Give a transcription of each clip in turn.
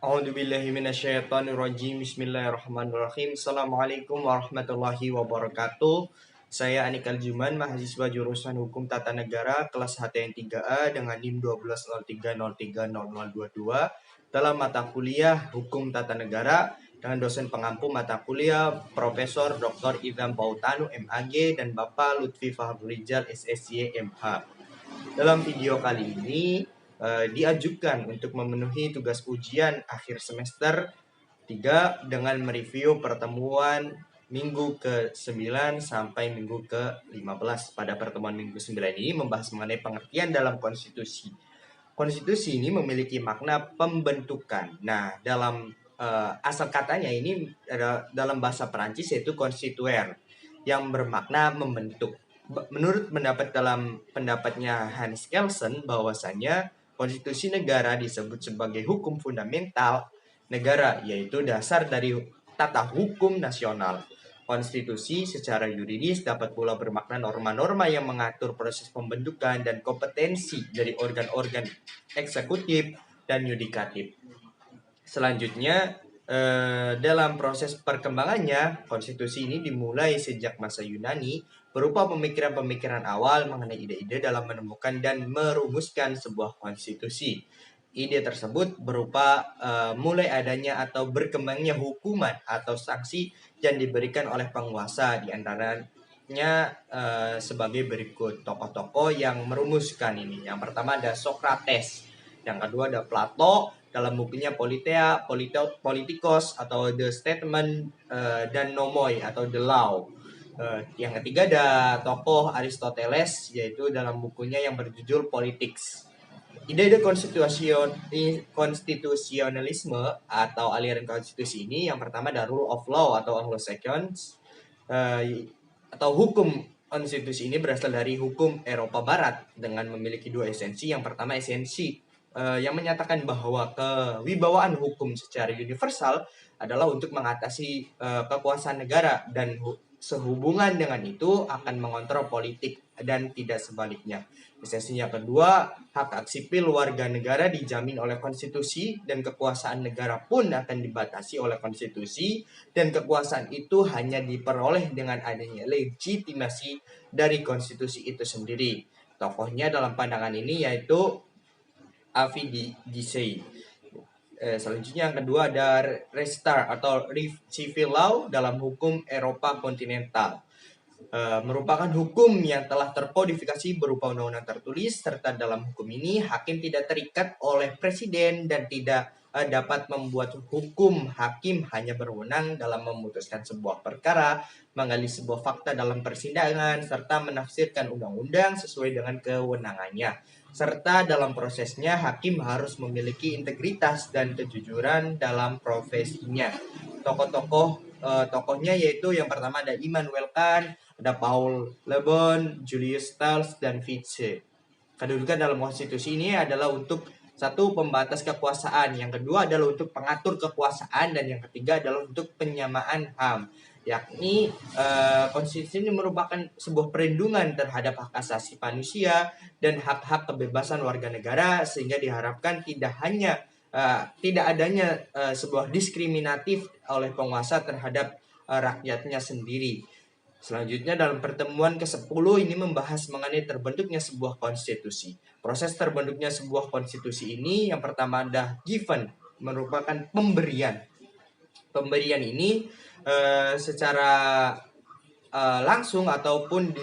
A'udzubillahiminasyaitonirrajim. Bismillahirrahmanirrahim. Assalamualaikum warahmatullahi wabarakatuh. Saya Anikal Juman, mahasiswa jurusan Hukum Tata Negara kelas HTN 3A dengan NIM 1203030022 dalam mata kuliah Hukum Tata Negara dengan dosen pengampu mata kuliah Profesor Dr. Idham Pautanu MAG dan Bapak Lutfi Fahrurijal SSY MH. Dalam video kali ini diajukan untuk memenuhi tugas ujian akhir semester 3 dengan mereview pertemuan minggu ke-9 sampai minggu ke-15. Pada pertemuan minggu ke-9 ini membahas mengenai pengertian dalam konstitusi. Konstitusi ini memiliki makna pembentukan. Nah, dalam asal katanya ini dalam bahasa Perancis yaitu constituer yang bermakna membentuk. Menurut pendapatnya Hans Kelsen bahwasanya konstitusi negara disebut sebagai hukum fundamental negara, yaitu dasar dari tata hukum nasional. Konstitusi secara yuridis dapat pula bermakna norma-norma yang mengatur proses pembentukan dan kompetensi dari organ-organ eksekutif dan yudikatif. Selanjutnya, dalam proses perkembangannya, konstitusi ini dimulai sejak masa Yunani berupa pemikiran-pemikiran awal mengenai ide-ide dalam menemukan dan merumuskan sebuah konstitusi. Ide tersebut berupa mulai adanya atau berkembangnya hukuman atau sanksi yang diberikan oleh penguasa, di antaranya sebagai berikut tokoh-tokoh yang merumuskan ini. Yang pertama ada Socrates, yang kedua ada Plato dalam bukunya Politeia, Politikos atau The Statement, dan Nomoi atau The Law. Yang ketiga ada tokoh Aristoteles, yaitu dalam bukunya yang berjudul Politics. Ide-ide konstitusionalisme atau aliran konstitusi ini yang pertama ada Rule of Law atau Anglo-Saxon, atau hukum konstitusi ini berasal dari hukum Eropa Barat dengan memiliki dua esensi. Yang pertama esensi yang menyatakan bahwa kewibawaan hukum secara universal adalah untuk mengatasi kekuasaan negara dan sehubungan dengan itu akan mengontrol politik dan tidak sebaliknya. Esensinya kedua, hak sipil warga negara dijamin oleh konstitusi dan kekuasaan negara pun akan dibatasi oleh konstitusi, dan kekuasaan itu hanya diperoleh dengan adanya legitimasi dari konstitusi itu sendiri. Tokohnya dalam pandangan ini yaitu Avi Gisei. Selanjutnya yang kedua ada Restart atau Civil Law dalam hukum Eropa kontinental. Merupakan hukum yang telah terkodifikasi berupa undang-undang tertulis, serta dalam hukum ini hakim tidak terikat oleh presiden dan tidak dapat membuat hukum. Hakim hanya berwenang dalam memutuskan sebuah perkara, menggali sebuah fakta dalam persidangan, serta menafsirkan undang-undang sesuai dengan kewenangannya. Serta dalam prosesnya hakim harus memiliki integritas dan kejujuran dalam profesinya. Tokohnya yaitu yang pertama ada Immanuel Kant, ada Paul Le Bon, Julius Stiles, dan Fichte. Kedudukan dalam konstitusi ini adalah untuk satu, pembatas kekuasaan, yang kedua adalah untuk pengatur kekuasaan, dan yang ketiga adalah untuk penyamaan HAM. Yakni konstitusi ini merupakan sebuah perlindungan terhadap hak asasi manusia dan hak-hak kebebasan warga negara, sehingga diharapkan tidak adanya sebuah diskriminatif oleh penguasa terhadap rakyatnya sendiri. Selanjutnya dalam pertemuan ke-10 ini membahas mengenai terbentuknya sebuah konstitusi. Proses terbentuknya sebuah konstitusi ini yang pertama ada given, merupakan pemberian. Pemberian ini secara langsung ataupun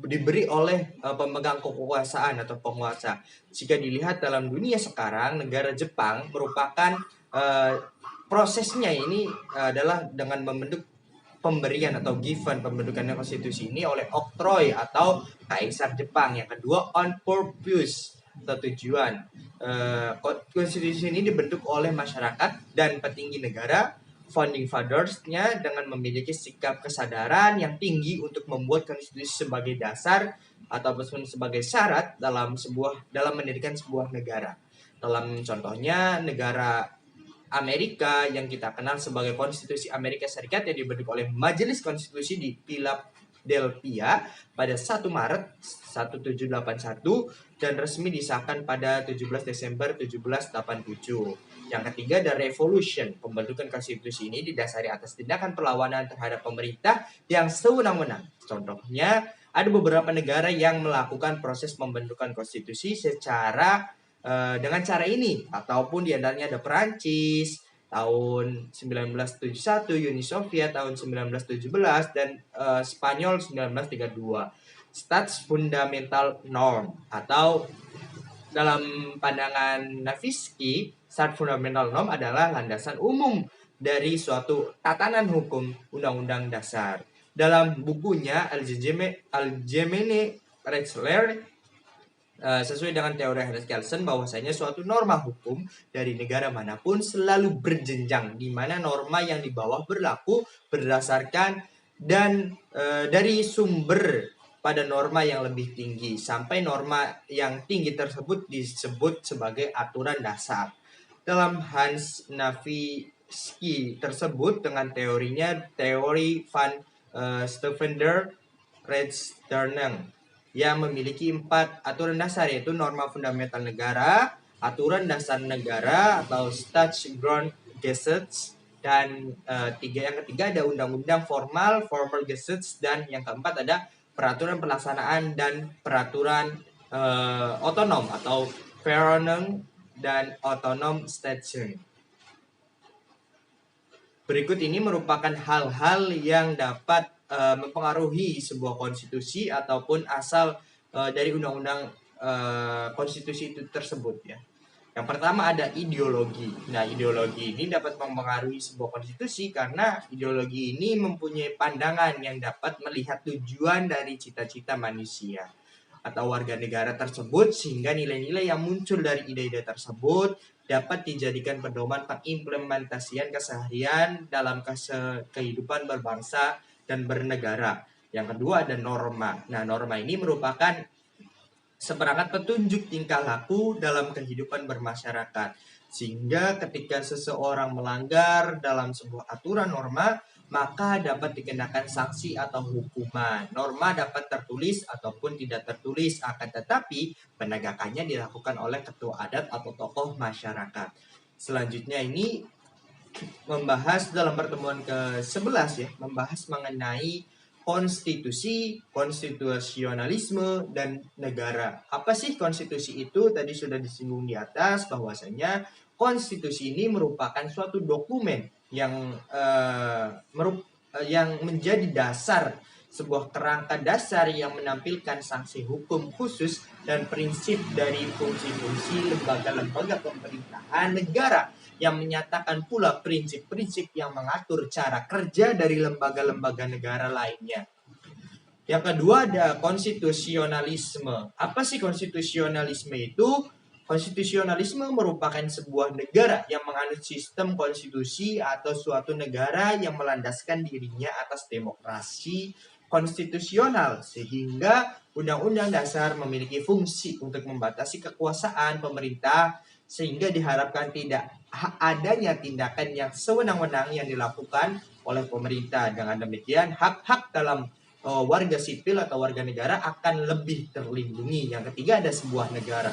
diberi oleh pemegang kekuasaan atau penguasa. Jika dilihat dalam dunia sekarang, negara Jepang merupakan prosesnya ini adalah dengan membentuk pemberian atau given, pembentukan konstitusi ini oleh oktroi atau kaisar Jepang. Yang kedua on purpose atau tujuan. Konstitusi ini dibentuk oleh masyarakat dan petinggi negara, founding fathers-nya, dengan memiliki sikap kesadaran yang tinggi untuk membuat konstitusi sebagai dasar ataupun sebagai syarat dalam mendirikan sebuah negara. Dalam contohnya negara Amerika yang kita kenal sebagai Konstitusi Amerika Serikat yang dibentuk oleh Majelis Konstitusi di Philadelphia pada 1 Maret 1781 dan resmi disahkan pada 17 Desember 1787. Yang ketiga ada revolution. Pembentukan konstitusi ini didasari atas tindakan perlawanan terhadap pemerintah yang sewenang-wenang. Contohnya, ada beberapa negara yang melakukan proses pembentukan konstitusi secara dengan cara ini, ataupun di antaranya ada Perancis tahun 1971, Uni Soviet tahun 1917, dan Spanyol 1932. Stats Fundamental Norm, atau dalam pandangan Naviski, Stat Fundamental Norm adalah landasan umum dari suatu tatanan hukum undang-undang dasar. Dalam bukunya Algemene Rechtslehre, sesuai dengan teori Hans Kelsen, bahwasanya suatu norma hukum dari negara manapun selalu berjenjang, di mana norma yang di bawah berlaku berdasarkan dan dari sumber pada norma yang lebih tinggi sampai norma yang tinggi tersebut disebut sebagai aturan dasar. Dalam Hans Naviski tersebut dengan teorinya teori van Stevender Rechtsternen yang memiliki 4 aturan dasar, yaitu norma fundamental negara, aturan dasar negara atau Staatsgrondgesetz, dan yang ketiga ada undang-undang formal Gesetz, dan yang keempat ada peraturan pelaksanaan dan peraturan otonom atau Verordnung dan otonom Statuten. Berikut ini merupakan hal-hal yang dapat mempengaruhi sebuah konstitusi ataupun asal dari undang-undang konstitusi itu tersebut ya. Yang pertama ada ideologi. Nah, ideologi ini dapat mempengaruhi sebuah konstitusi karena ideologi ini mempunyai pandangan yang dapat melihat tujuan dari cita-cita manusia atau warga negara tersebut, sehingga nilai-nilai yang muncul dari ide-ide tersebut dapat dijadikan pedoman pengimplementasian keseharian dalam kehidupan berbangsa dan bernegara. Yang kedua ada norma. Nah, norma ini merupakan seperangkat petunjuk tingkah laku dalam kehidupan bermasyarakat. Sehingga ketika seseorang melanggar dalam sebuah aturan norma, maka dapat dikenakan sanksi atau hukuman. Norma dapat tertulis ataupun tidak tertulis, akan tetapi penegakannya dilakukan oleh ketua adat atau tokoh masyarakat. Selanjutnya ini membahas dalam pertemuan ke-11 ya, membahas mengenai konstitusi, konstitusionalisme, dan negara. Apa sih konstitusi itu? Tadi sudah disinggung di atas bahwasanya konstitusi ini merupakan suatu dokumen yang menjadi dasar sebuah kerangka dasar yang menampilkan sanksi hukum khusus dan prinsip dari fungsi-fungsi lembaga-lembaga pemerintahan negara, yang menyatakan pula prinsip-prinsip yang mengatur cara kerja dari lembaga-lembaga negara lainnya. Yang kedua ada konstitusionalisme. Apa sih konstitusionalisme itu? Konstitusionalisme merupakan sebuah negara yang menganut sistem konstitusi atau suatu negara yang melandaskan dirinya atas demokrasi konstitusional, sehingga undang-undang dasar memiliki fungsi untuk membatasi kekuasaan pemerintah, sehingga diharapkan tidak adanya tindakan yang sewenang-wenang yang dilakukan oleh pemerintah. Dengan demikian, hak-hak dalam warga sipil atau warga negara akan lebih terlindungi. Yang ketiga ada sebuah negara.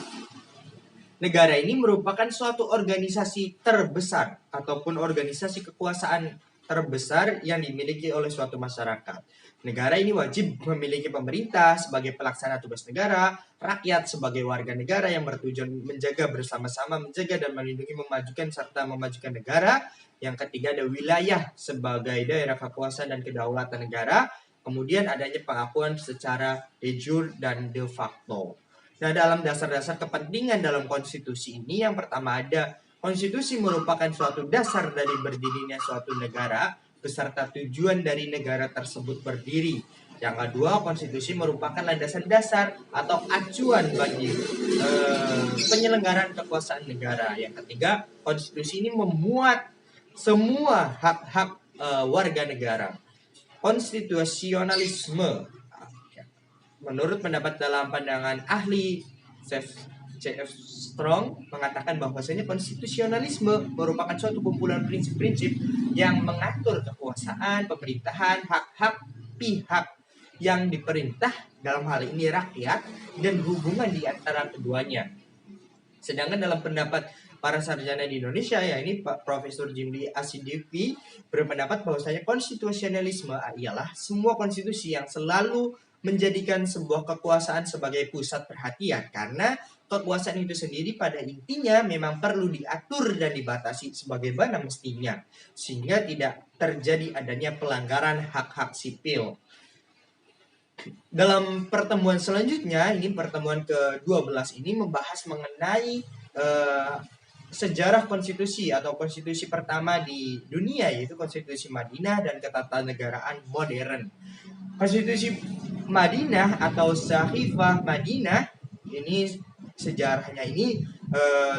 Negara ini merupakan suatu organisasi terbesar ataupun organisasi kekuasaan terbesar yang dimiliki oleh suatu masyarakat. Negara ini wajib memiliki pemerintah sebagai pelaksana tugas negara, rakyat sebagai warga negara yang bertujuan menjaga bersama-sama, menjaga dan melindungi, memajukan serta memajukan negara. Yang ketiga ada wilayah sebagai daerah kekuasaan dan kedaulatan negara. Kemudian adanya pengakuan secara de jure dan de facto. Nah, dalam dasar-dasar kepentingan dalam konstitusi ini, yang pertama ada konstitusi merupakan suatu dasar dari berdirinya suatu negara beserta tujuan dari negara tersebut berdiri. Yang kedua, konstitusi merupakan landasan dasar atau acuan bagi penyelenggaraan kekuasaan negara. Yang ketiga, konstitusi ini memuat semua hak-hak warga negara. Konstitusionalisme, menurut pendapat dalam pandangan ahli C.F. Strong, mengatakan bahwasanya konstitusionalisme merupakan suatu kumpulan prinsip-prinsip yang mengatur kekuasaan, pemerintahan, hak-hak pihak yang diperintah, dalam hal ini rakyat, dan hubungan di antara keduanya. Sedangkan dalam pendapat para sarjana di Indonesia, ya ini Pak Profesor Jimli Asidivi berpendapat bahwasanya konstitusionalisme ialah semua konstitusi yang selalu menjadikan sebuah kekuasaan sebagai pusat perhatian, karena kekuasaan itu sendiri pada intinya memang perlu diatur dan dibatasi sebagaimana mestinya, sehingga tidak terjadi adanya pelanggaran hak-hak sipil. Dalam pertemuan selanjutnya, ini pertemuan ke-12 ini membahas mengenai sejarah konstitusi atau konstitusi pertama di dunia, yaitu konstitusi Madinah dan ketatanegaraan modern. Konstitusi Madinah atau Sahifah Madinah ini sejarahnya ini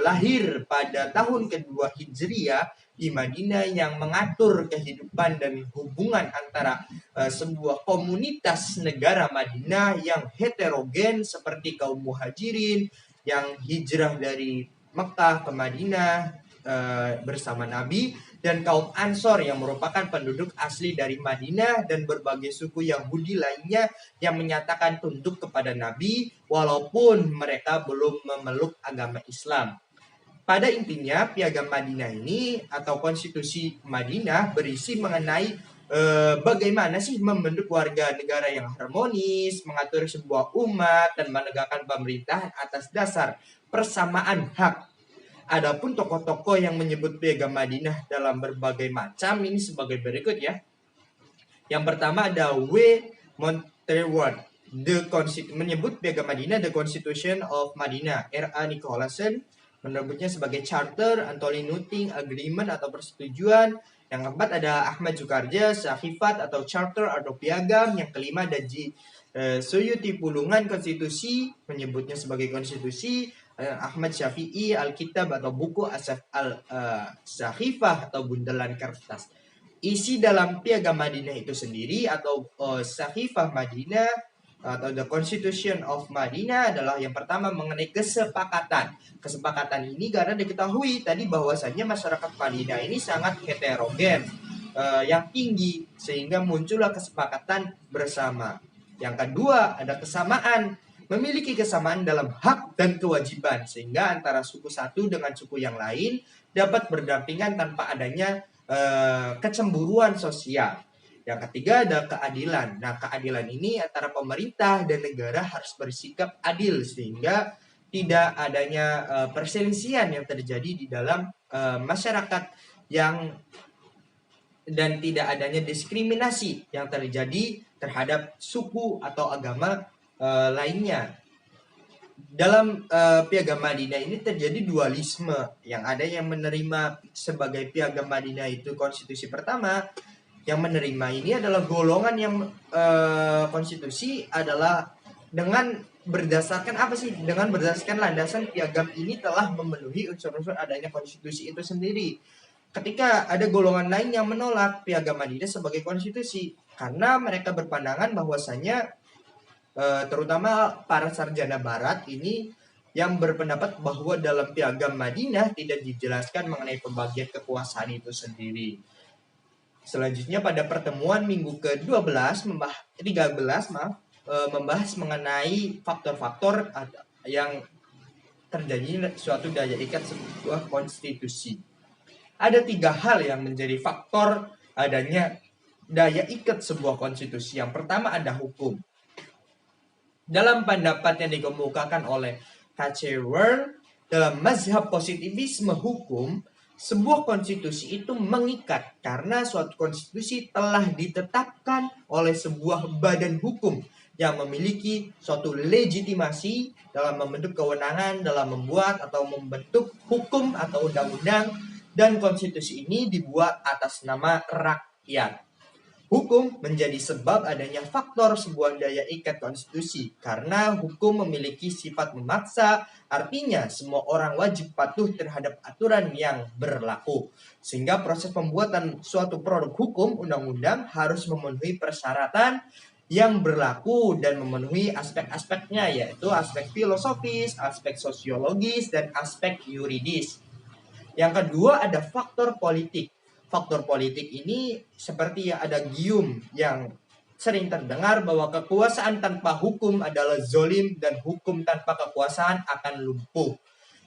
lahir pada tahun kedua Hijriah di Madinah, yang mengatur kehidupan dan hubungan antara sebuah komunitas negara Madinah yang heterogen seperti kaum muhajirin yang hijrah dari Mekah ke Madinah bersama Nabi, dan kaum Ansor yang merupakan penduduk asli dari Madinah dan berbagai suku Yahudi lainnya yang menyatakan tunduk kepada Nabi walaupun mereka belum memeluk agama Islam. Pada intinya, Piagam Madinah ini atau konstitusi Madinah berisi mengenai bagaimana sih membentuk warga negara yang harmonis, mengatur sebuah umat, dan menegakkan pemerintahan atas dasar persamaan hak. Adapun tokoh-tokoh yang menyebut Piagam Madinah dalam berbagai macam ini sebagai berikut ya. Yang pertama ada W. Monterward, menyebut Piagam Madinah The Constitution of Madinah. R.A. Nicholson menyebutnya sebagai Charter, Anthony Nutting Agreement atau persetujuan. Yang keempat ada Ahmad Jukarja, Sahifat atau Charter atau Piagam. Yang kelima ada Suyuti Pulungan, Konstitusi, menyebutnya sebagai konstitusi. Ahmad Syafi'i, Alkitab atau buku, Asaf al-Sahifah atau bundelan kertas. Isi dalam Piagam Madinah itu sendiri atau Sahifah Madinah atau The Constitution of Madinah adalah yang pertama mengenai kesepakatan. Kesepakatan ini karena diketahui tadi bahwasannya masyarakat Madinah ini sangat heterogen yang tinggi, sehingga muncullah kesepakatan bersama. Yang kedua ada kesamaan, memiliki kesamaan dalam hak dan kewajiban, sehingga antara suku satu dengan suku yang lain dapat berdampingan tanpa adanya kecemburuan sosial. Yang ketiga ada keadilan. Nah, keadilan ini antara pemerintah dan negara harus bersikap adil, sehingga tidak adanya perselisihan yang terjadi di dalam masyarakat dan tidak adanya diskriminasi yang terjadi terhadap suku atau agama lainnya. Dalam Piagam Madinah ini terjadi dualisme, yang ada yang menerima sebagai Piagam Madinah itu konstitusi pertama. Yang menerima ini adalah golongan yang konstitusi adalah dengan berdasarkan apa sih? Dengan berdasarkan landasan piagam ini telah memenuhi unsur-unsur adanya konstitusi itu sendiri. Ketika ada golongan lain yang menolak Piagam Madinah sebagai konstitusi, karena mereka berpandangan bahwasanya terutama para sarjana barat ini yang berpendapat bahwa dalam Piagam Madinah tidak dijelaskan mengenai pembagian kekuasaan itu sendiri. Selanjutnya pada pertemuan minggu ke-13 membahas mengenai faktor-faktor yang terjadi suatu daya ikat sebuah konstitusi. Ada 3 hal yang menjadi faktor adanya daya ikat sebuah konstitusi. Yang pertama ada hukum. Dalam pendapat yang dikemukakan oleh K.C. Wern, dalam mazhab positivisme hukum, sebuah konstitusi itu mengikat karena suatu konstitusi telah ditetapkan oleh sebuah badan hukum yang memiliki suatu legitimasi dalam membentuk kewenangan dalam membuat atau membentuk hukum atau undang-undang, dan konstitusi ini dibuat atas nama rakyat. Hukum menjadi sebab adanya faktor sebuah daya ikat konstitusi karena hukum memiliki sifat memaksa, artinya semua orang wajib patuh terhadap aturan yang berlaku. Sehingga proses pembuatan suatu produk hukum undang-undang harus memenuhi persyaratan yang berlaku dan memenuhi aspek-aspeknya, yaitu aspek filosofis, aspek sosiologis, dan aspek yuridis. Yang kedua ada faktor politik. Faktor politik ini seperti ada gium yang sering terdengar bahwa kekuasaan tanpa hukum adalah zolim dan hukum tanpa kekuasaan akan lumpuh.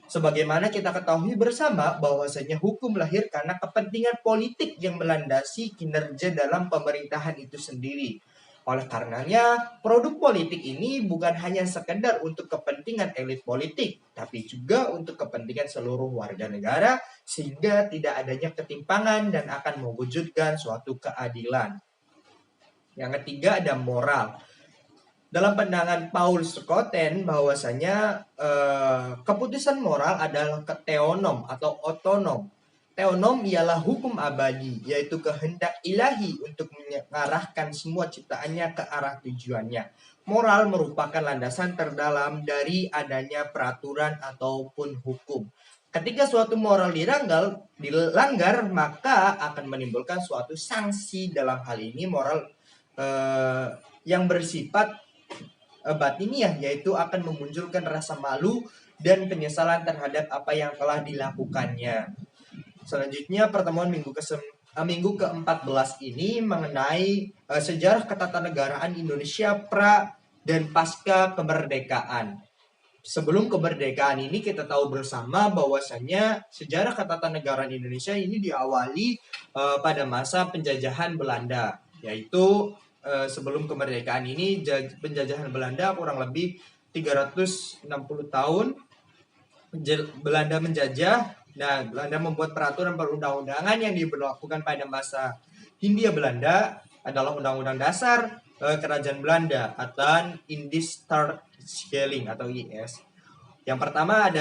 Sebagaimana kita ketahui bersama bahwasanya hukum lahir karena kepentingan politik yang melandasi kinerja dalam pemerintahan itu sendiri. Oleh karenanya, produk politik ini bukan hanya sekedar untuk kepentingan elit politik, tapi juga untuk kepentingan seluruh warga negara, sehingga tidak adanya ketimpangan dan akan mewujudkan suatu keadilan. Yang ketiga ada moral. Dalam pandangan Paul Schouten bahwasanya keputusan moral adalah teonom atau otonom. Teonom ialah hukum abadi, yaitu kehendak ilahi untuk mengarahkan semua ciptaannya ke arah tujuannya. Moral merupakan landasan terdalam dari adanya peraturan ataupun hukum. Ketika suatu moral dilanggar, maka akan menimbulkan suatu sanksi. Dalam hal ini moral yang bersifat batiniah, yaitu akan memunculkan rasa malu dan penyesalan terhadap apa yang telah dilakukannya. Selanjutnya pertemuan minggu ke-14 ini mengenai sejarah ketatanegaraan Indonesia pra dan pasca kemerdekaan. Sebelum kemerdekaan ini kita tahu bersama bahwasannya sejarah ketatanegaraan Indonesia ini diawali pada masa penjajahan Belanda, yaitu sebelum kemerdekaan ini penjajahan Belanda kurang lebih 360 tahun Belanda menjajah. Nah, Belanda membuat peraturan perundang-undangan yang diberlakukan pada masa Hindia Belanda adalah Undang-Undang Dasar Kerajaan Belanda atau Indienstaatsstelling atau IS. Yang pertama ada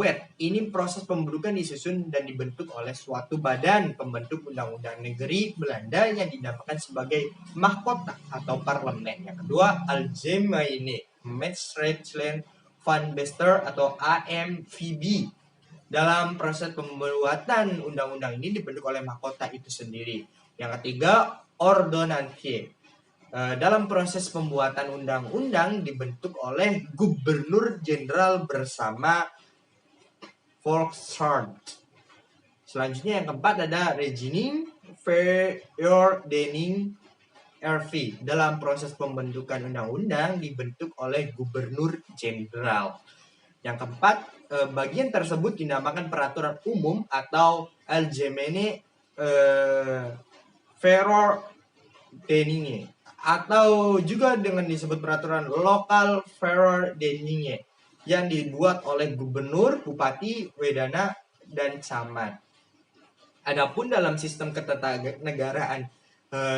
wet. Ini proses pembentukan disusun dan dibentuk oleh suatu badan pembentuk undang-undang negeri Belanda yang dinamakan sebagai mahkota atau parlemen. Yang kedua Algemene Maatregelen van Bestuur atau AMVB. Dalam proses pembuatan undang-undang ini dibentuk oleh mahkota itu sendiri. Yang ketiga ordonansie. Dalam proses pembuatan undang-undang dibentuk oleh Gubernur Jenderal bersama Volksraad. Selanjutnya yang keempat ada Regening Verordening RV. Dalam proses pembentukan undang-undang dibentuk oleh Gubernur Jenderal. Yang keempat, bagian tersebut dinamakan peraturan umum atau Algemene Verordening, atau juga dengan disebut peraturan lokal Verordening yang dibuat oleh gubernur, bupati, wedana, dan camat. Adapun dalam sistem ketatanegaraan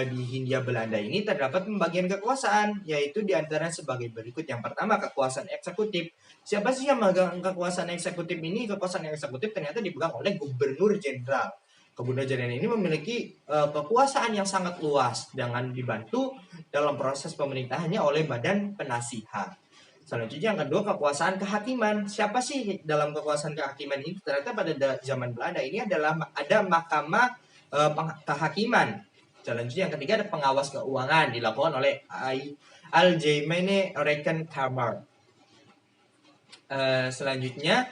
di Hindia Belanda ini terdapat pembagian kekuasaan, yaitu diantara sebagai berikut. Yang pertama kekuasaan eksekutif. Siapa sih yang memegang kekuasaan eksekutif ini? Kekuasaan eksekutif ternyata dipegang oleh gubernur jenderal. Gubernur jenderal ini memiliki kekuasaan yang sangat luas dengan dibantu dalam proses pemerintahannya oleh badan penasihat. Selanjutnya yang kedua kekuasaan kehakiman. Siapa sih dalam kekuasaan kehakiman ini? Ternyata pada zaman Belanda ini adalah ada mahkamah kehakiman. Selanjutnya yang ketiga ada pengawas keuangan dilakukan oleh Algemene Rekenkamer. Selanjutnya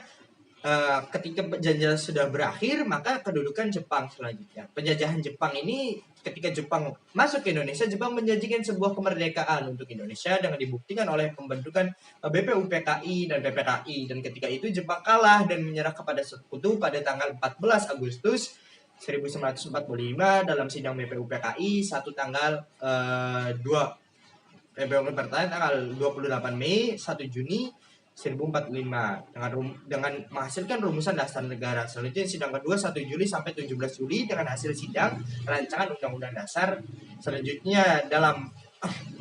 ketika penjajahan sudah berakhir, maka kedudukan Jepang selanjutnya. Penjajahan Jepang ini ketika Jepang masuk ke Indonesia, Jepang menjanjikan sebuah kemerdekaan untuk Indonesia dengan dibuktikan oleh pembentukan BPUPKI dan PPKI. Dan ketika itu Jepang kalah dan menyerah kepada sekutu pada tanggal 14 Agustus 1945 dalam sidang BPUPKI tanggal 2 BPUPKI tanggal 28 Mei 1 Juni 1045 dengan menghasilkan rumusan dasar negara. Selanjutnya sidang kedua 1 Juli sampai 17 Juli dengan hasil sidang rancangan undang-undang dasar. Selanjutnya dalam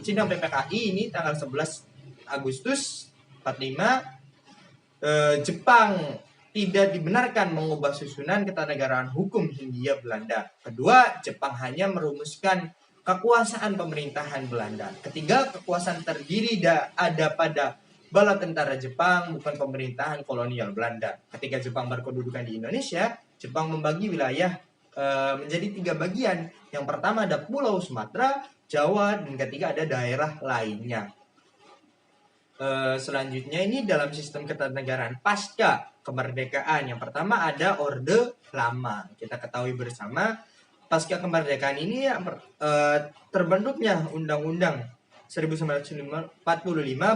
sidang PPKI ini tanggal 11 Agustus 45 Jepang tidak dibenarkan mengubah susunan ketatanegaraan hukum Hindia Belanda. Kedua, Jepang hanya merumuskan kekuasaan pemerintahan Belanda. Ketiga, kekuasaan terdiri ada pada bala tentara Jepang, bukan pemerintahan kolonial Belanda. Ketika Jepang berkedudukan di Indonesia, Jepang membagi wilayah menjadi 3 bagian. Yang pertama ada Pulau Sumatera, Jawa, dan ketiga ada daerah lainnya. Selanjutnya ini dalam sistem ketatanegaraan pasca kemerdekaan. Yang pertama ada Orde Lama. Kita ketahui bersama pasca kemerdekaan ini terbentuknya Undang-Undang 1945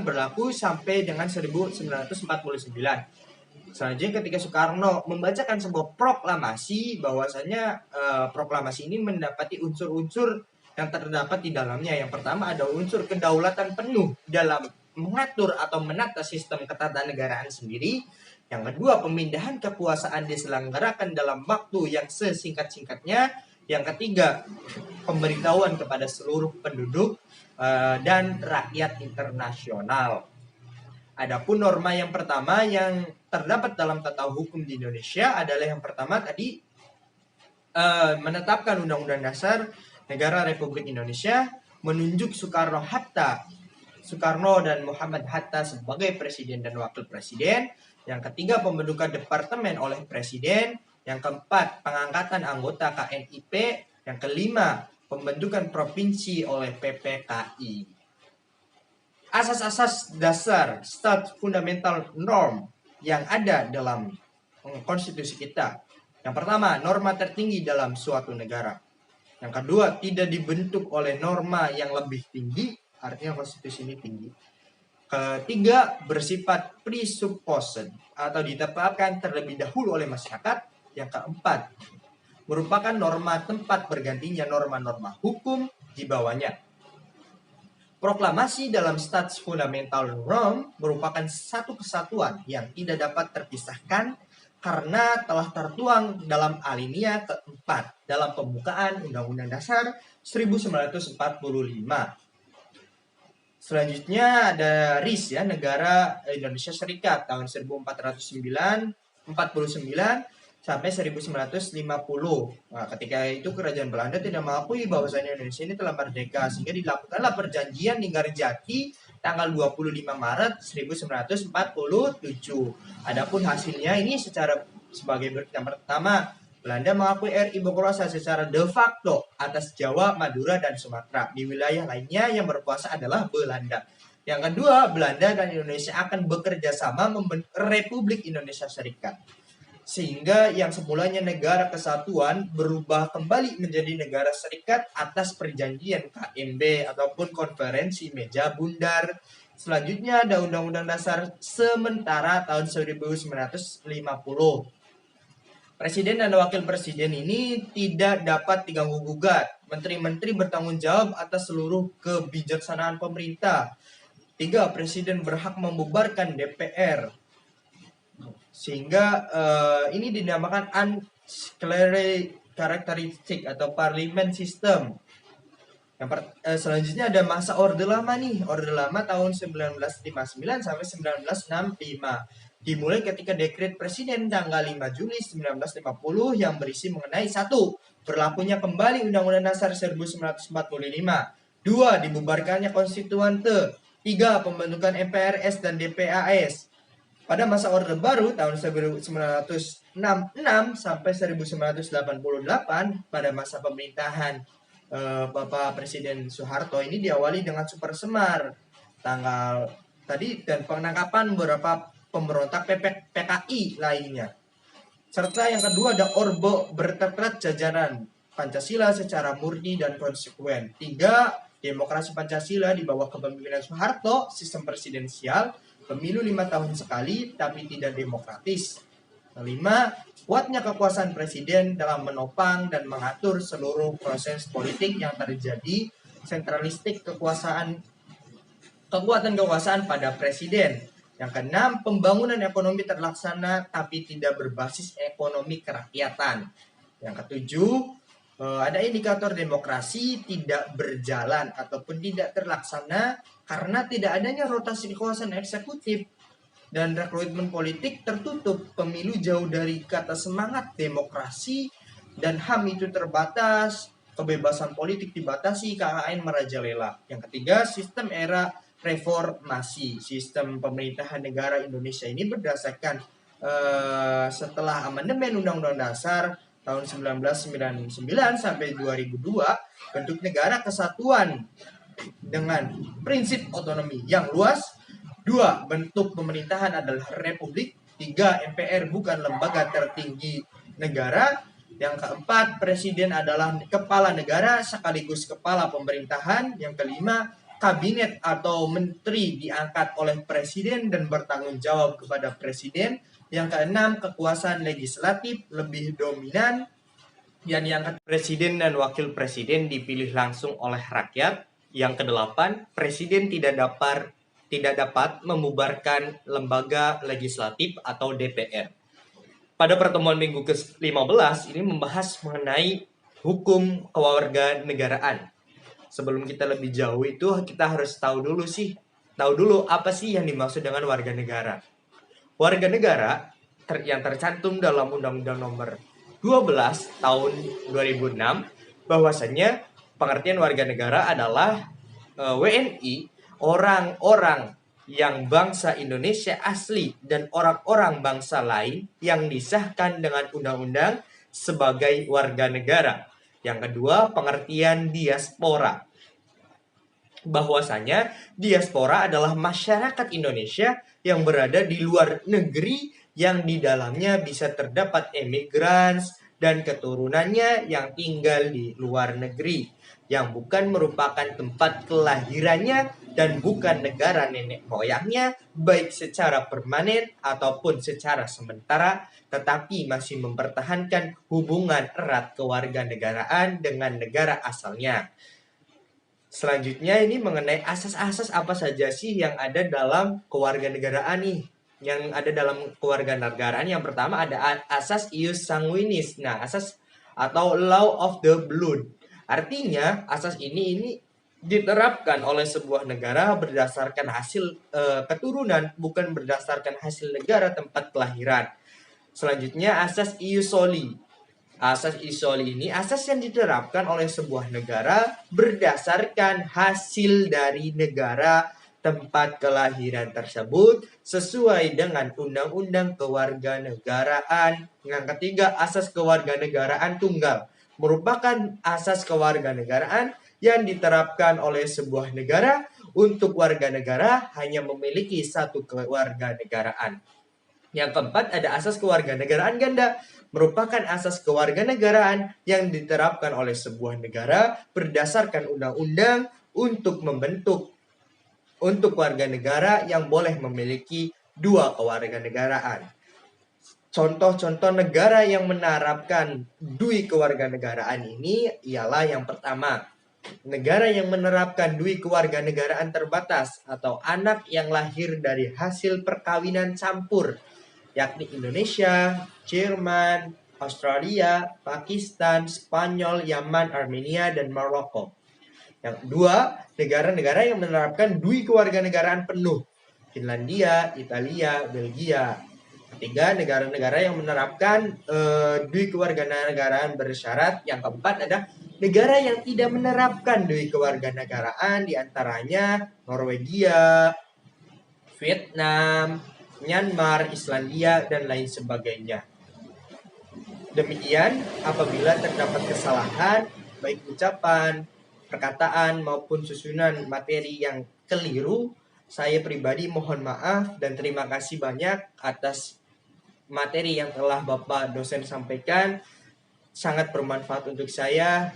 berlaku sampai dengan 1949. Selanjutnya ketika Soekarno membacakan sebuah proklamasi, bahwasanya proklamasi ini mendapati unsur-unsur yang terdapat di dalamnya. Yang pertama ada unsur kedaulatan penuh dalam mengatur atau menata sistem ketatanegaraan sendiri. Yang kedua, pemindahan kekuasaan diselenggarakan dalam waktu yang sesingkat-singkatnya. Yang ketiga, pemberitahuan kepada seluruh penduduk dan rakyat internasional. Adapun norma yang pertama yang terdapat dalam tata hukum di Indonesia adalah yang pertama tadi, menetapkan Undang-Undang Dasar Negara Republik Indonesia, menunjuk Soekarno dan Muhammad Hatta sebagai presiden dan wakil presiden. Yang ketiga, pembentukan departemen oleh presiden. Yang keempat, pengangkatan anggota KNIP. Yang kelima, pembentukan provinsi oleh PPKI. Asas-asas dasar, stat fundamental norm yang ada dalam konstitusi kita. Yang pertama, norma tertinggi dalam suatu negara. Yang kedua, tidak dibentuk oleh norma yang lebih tinggi, artinya konstitusi ini tinggi. Ketiga, bersifat presupposed atau ditetapkan terlebih dahulu oleh masyarakat. Yang keempat, merupakan norma tempat bergantinya norma-norma hukum di bawahnya. Proklamasi dalam Stats Fundamental Norm merupakan satu kesatuan yang tidak dapat terpisahkan karena telah tertuang dalam alinea keempat dalam pembukaan Undang-Undang Dasar 1945. Selanjutnya ada RIS ya, Negara Indonesia Serikat tahun 1449 sampai 1950. Nah, ketika itu kerajaan Belanda tidak mengakui bahwasanya Indonesia ini telah merdeka, sehingga dilakukanlah perjanjian Linggarjati tanggal 25 Maret 1947. Adapun hasilnya ini sebagai berikut. Yang pertama, Belanda mengakui RI berkuasa secara de facto atas Jawa, Madura, dan Sumatera. Di wilayah lainnya yang berkuasa adalah Belanda. Yang kedua, Belanda dan Indonesia akan bekerja sama membentuk Republik Indonesia Serikat. Sehingga yang semulanya negara kesatuan berubah kembali menjadi negara serikat atas perjanjian KMB ataupun konferensi meja bundar. Selanjutnya ada Undang-Undang Dasar sementara tahun 1950. Presiden dan wakil presiden ini tidak dapat diganggu gugat. Menteri-menteri bertanggung jawab atas seluruh kebijaksanaan pemerintah. 3. Presiden berhak membubarkan DPR. Sehingga ini dinamakan unclear characteristic atau parliament system. Selanjutnya ada masa Orde Lama nih. Orde Lama tahun 1959 sampai 1965. Dimulai ketika dekret Presiden tanggal 5 Juli 1950 yang berisi mengenai 1. Berlakunya kembali Undang-Undang Dasar 1945. 2. Dibubarkannya Konstituante. 3. Pembentukan MPRS dan DPAS. Pada masa Orde Baru tahun 1966 sampai 1988 pada masa pemerintahan Bapak Presiden Soeharto ini diawali dengan Super Semar dan penangkapan beberapa pemberontak PKI lainnya. Serta yang kedua ada Orbo bertekad jajaran Pancasila secara murni dan konsekuen. 3. Demokrasi Pancasila di bawah kepemimpinan Soeharto, sistem presidensial, pemilu 5 tahun sekali tapi tidak demokratis. 5. Kuatnya kekuasaan presiden dalam menopang dan mengatur seluruh proses politik yang terjadi, sentralistik kekuatan kekuasaan pada presiden. Yang keenam, pembangunan ekonomi terlaksana tapi tidak berbasis ekonomi kerakyatan. Yang ketujuh, ada indikator demokrasi tidak berjalan ataupun tidak terlaksana karena tidak adanya rotasi kekuasaan eksekutif dan rekrutmen politik tertutup. Pemilu jauh dari kata semangat demokrasi dan HAM itu terbatas, kebebasan politik dibatasi, KKN merajalela. Yang ketiga, sistem era reformasi. Sistem pemerintahan negara Indonesia ini berdasarkan setelah amandemen Undang-Undang Dasar tahun 1999 sampai 2002, bentuk negara kesatuan dengan prinsip otonomi yang luas. 2. Bentuk pemerintahan adalah republik. 3. MPR bukan lembaga tertinggi negara. Yang keempat, presiden adalah kepala negara sekaligus kepala pemerintahan. Yang kelima, kabinet atau menteri diangkat oleh presiden dan bertanggung jawab kepada presiden. Yang keenam, kekuasaan legislatif lebih dominan. Yang keempat, presiden dan wakil presiden dipilih langsung oleh rakyat. Yang kedelapan, presiden tidak dapat membubarkan lembaga legislatif atau DPR. Pada pertemuan minggu ke-15 ini membahas mengenai hukum kewarganegaraan. Sebelum kita lebih jauh itu kita harus tahu dulu apa sih yang dimaksud dengan warga negara. Warga negara yang tercantum dalam Undang-Undang Nomor 12 tahun 2006 bahwasanya pengertian warga negara adalah WNI, orang-orang yang bangsa Indonesia asli dan orang-orang bangsa lain yang disahkan dengan undang-undang sebagai warga negara. Yang kedua, pengertian diaspora. Bahwasanya diaspora adalah masyarakat Indonesia yang berada di luar negeri yang di dalamnya bisa terdapat imigran dan keturunannya yang tinggal di luar negeri, yang bukan merupakan tempat kelahirannya dan bukan negara nenek moyangnya, baik secara permanen ataupun secara sementara, tetapi masih mempertahankan hubungan erat kewarganegaraan dengan negara asalnya. Selanjutnya ini mengenai asas-asas apa saja sih yang ada dalam kewarganegaraan nih. Yang ada dalam kewarganegaraan yang pertama ada asas ius sanguinis. Nah, asas atau law of the blood. Artinya asas ini diterapkan oleh sebuah negara berdasarkan hasil keturunan, bukan berdasarkan hasil negara tempat kelahiran. Selanjutnya asas ius soli. Asas isoli ini asas yang diterapkan oleh sebuah negara berdasarkan hasil dari negara tempat kelahiran tersebut sesuai dengan undang-undang kewarganegaraan. Yang ketiga, asas kewarganegaraan tunggal merupakan asas kewarganegaraan yang diterapkan oleh sebuah negara untuk warga negara hanya memiliki satu kewarganegaraan. Yang keempat, ada asas kewarganegaraan ganda, merupakan asas kewarganegaraan yang diterapkan oleh sebuah negara berdasarkan undang-undang untuk membentuk untuk warga negara yang boleh memiliki dua kewarganegaraan. Contoh-contoh negara yang menerapkan dui kewarganegaraan ini ialah yang pertama, negara yang menerapkan dui kewarganegaraan terbatas atau anak yang lahir dari hasil perkawinan campur, yakni Indonesia, Jerman, Australia, Pakistan, Spanyol, Yaman, Armenia, dan Maroko. Yang kedua, negara-negara yang menerapkan dui kewarganegaraan penuh, Finlandia, Italia, Belgia. Ketiga, negara-negara yang menerapkan dui kewarganegaraan bersyarat. Yang keempat ada negara yang tidak menerapkan dui kewarganegaraan, diantaranya Norwegia, Vietnam, Myanmar, Islandia, dan lain sebagainya. Demikian, apabila terdapat kesalahan, baik ucapan, perkataan, maupun susunan materi yang keliru, saya pribadi mohon maaf dan terima kasih banyak atas materi yang telah Bapak dosen sampaikan. Sangat bermanfaat untuk saya.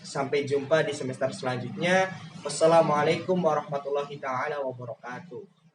Sampai jumpa di semester selanjutnya. Wassalamualaikum warahmatullahi wabarakatuh.